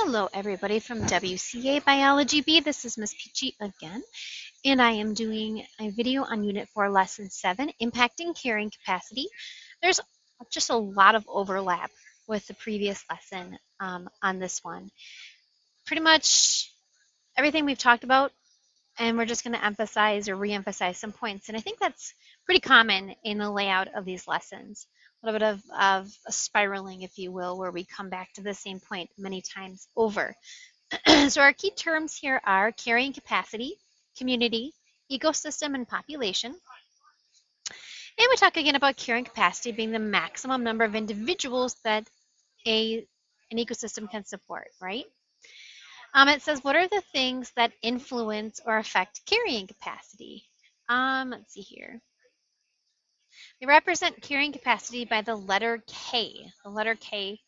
Hello everybody from WCA Biology B. This is Miss Peachy again, and I am doing a video on Unit 4, Lesson 7, Impacting Carrying Capacity. There's just a lot of overlap with the previous lesson on this one. Pretty much everything we've talked about, and we're just going to emphasize or re-emphasize some points, and I think that's pretty common in the layout of these lessons. A little bit of a spiraling, if you will, where we come back to the same point many times over. So our key terms here are carrying capacity, community, ecosystem, and population. And we talk again about carrying capacity being the maximum number of individuals that an ecosystem can support, right? It says, what are the things that influence or affect carrying capacity? Let's see here. They represent carrying capacity by the letter K. The letter K,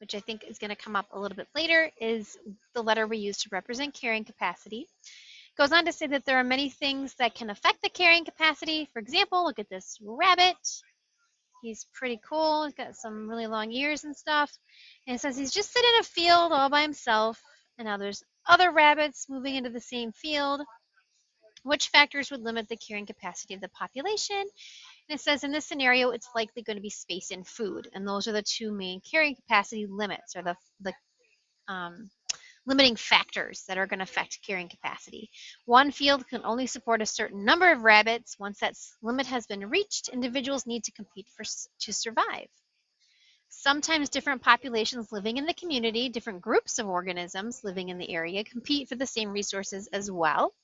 which I think is going to come up a little bit later, is the letter we use to represent carrying capacity. It goes on to say that there are many things that can affect the carrying capacity. For example, look at this rabbit. He's pretty cool. He's got some really long ears and stuff. And it says he's just sitting in a field all by himself. And now there's other rabbits moving into the same field. Which factors would limit the carrying capacity of the population? And it says in this scenario, it's likely going to be space and food. And those are the two main carrying capacity limits, or the limiting factors that are going to affect carrying capacity. One field can only support a certain number of rabbits. Once that limit has been reached, individuals need to compete to survive. Sometimes different populations living in the community, different groups of organisms living in the area, compete for the same resources as well.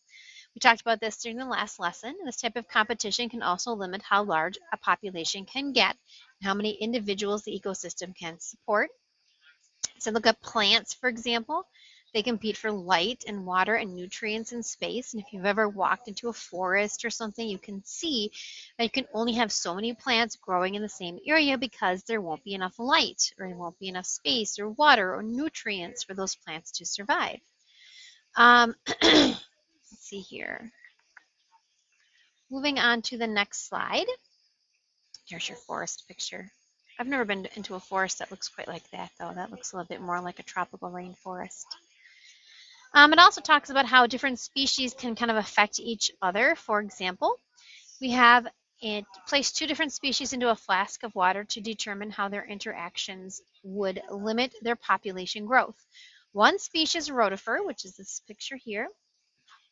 We talked about this during the last lesson. This type of competition can also limit how large a population can get and how many individuals the ecosystem can support. So look at plants, for example. They compete for light and water and nutrients and space. And if you've ever walked into a forest or something, you can see that you can only have so many plants growing in the same area because there won't be enough light, or there won't be enough space or water or nutrients for those plants to survive. Let's see here. Moving on to the next slide. Here's your forest picture. I've never been into a forest that looks quite like that, though. That looks a little bit more like a tropical rainforest. It also talks about how different species can kind of affect each other. For example, we have it placed two different species into a flask of water to determine how their interactions would limit their population growth. One species, rotifer, which is this picture here,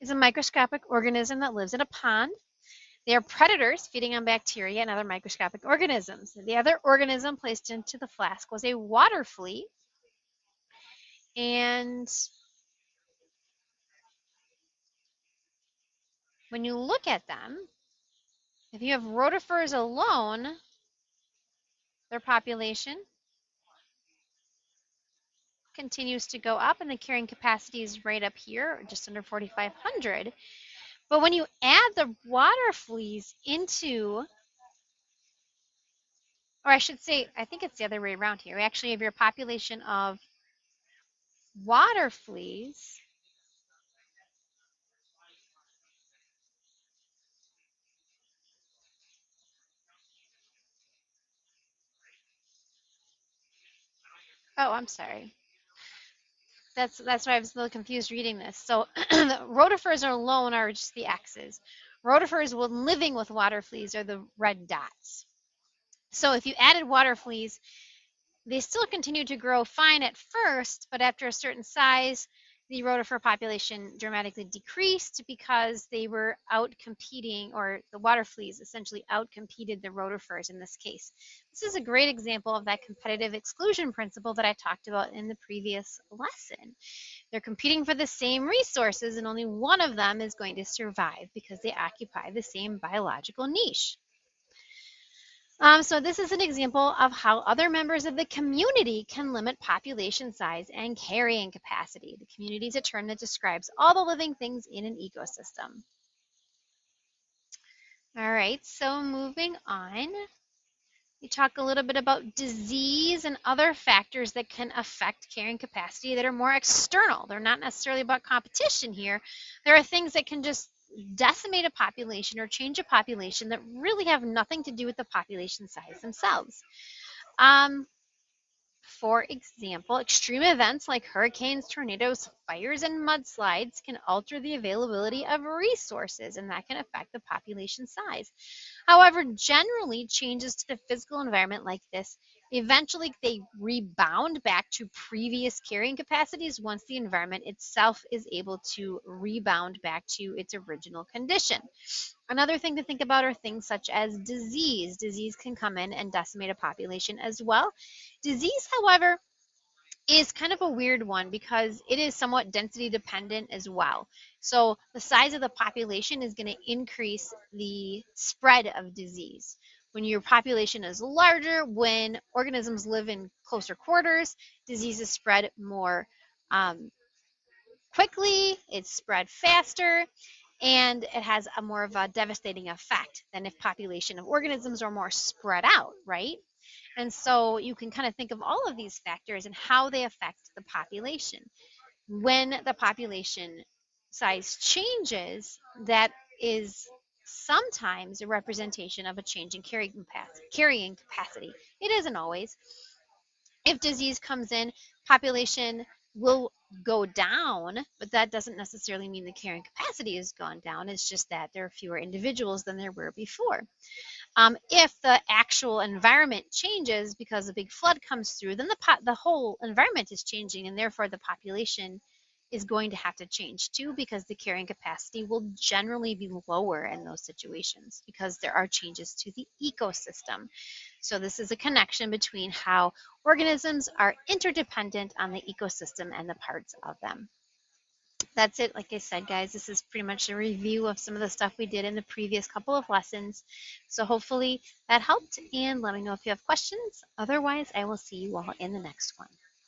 is a microscopic organism that lives in a pond. They are predators feeding on bacteria and other microscopic organisms. The other organism placed into the flask was a water flea. And when you look at them, if you have rotifers alone, their population continues to go up, and the carrying capacity is right up here, just under 4,500. But when you add the water fleas into, or I should say, I think it's the other way around here. We actually have your population of water fleas Oh, I'm sorry. That's why I was a little confused reading this. So the rotifers alone are just the X's. Rotifers living with water fleas are the red dots. So if you added water fleas, they still continue to grow fine at first, but after a certain size, the rotifer population dramatically decreased because they were out competing, or the water fleas essentially outcompeted the rotifers in this case. This is a great example of that competitive exclusion principle that I talked about in the previous lesson. They're competing for the same resources, and only one of them is going to survive because they occupy the same biological niche. So this is an example of how other members of the community can limit population size and carrying capacity. The community is a term that describes all the living things in an ecosystem. All right, so moving on, we talk a little bit about disease and other factors that can affect carrying capacity that are more external. They're not necessarily about competition here. There are things that can just decimate a population or change a population that really have nothing to do with the population size themselves. For example, extreme events like hurricanes, tornadoes, fires, and mudslides can alter the availability of resources, and that can affect the population size. However, generally, changes to the physical environment like this eventually they rebound back to previous carrying capacities once the environment itself is able to rebound back to its original condition. Another thing to think about are things such as disease. Disease can come in and decimate a population as well. Disease, however, is kind of a weird one because it is somewhat density dependent as well. So the size of the population is going to increase the spread of disease. When your population is larger, when organisms live in closer quarters, diseases spread more um, quickly, it's spread faster, and it has a more of a devastating effect than if population of organisms are more spread out, right? And so you can kind of think of all of these factors and how they affect the population. When the population size changes, that is sometimes a representation of a change in carrying capacity. It isn't always. If disease comes in, population will go down, but that doesn't necessarily mean the carrying capacity has gone down. It's just that there are fewer individuals than there were before. If the actual environment changes because a big flood comes through, then the whole environment is changing, and therefore the population is going to have to change too, because the carrying capacity will generally be lower in those situations because there are changes to the ecosystem. So this is a connection between how organisms are interdependent on the ecosystem and the parts of them. That's it. Like I said, guys, this is pretty much a review of some of the stuff we did in the previous couple of lessons. So hopefully that helped, and let me know if you have questions. Otherwise, I will see you all in the next one.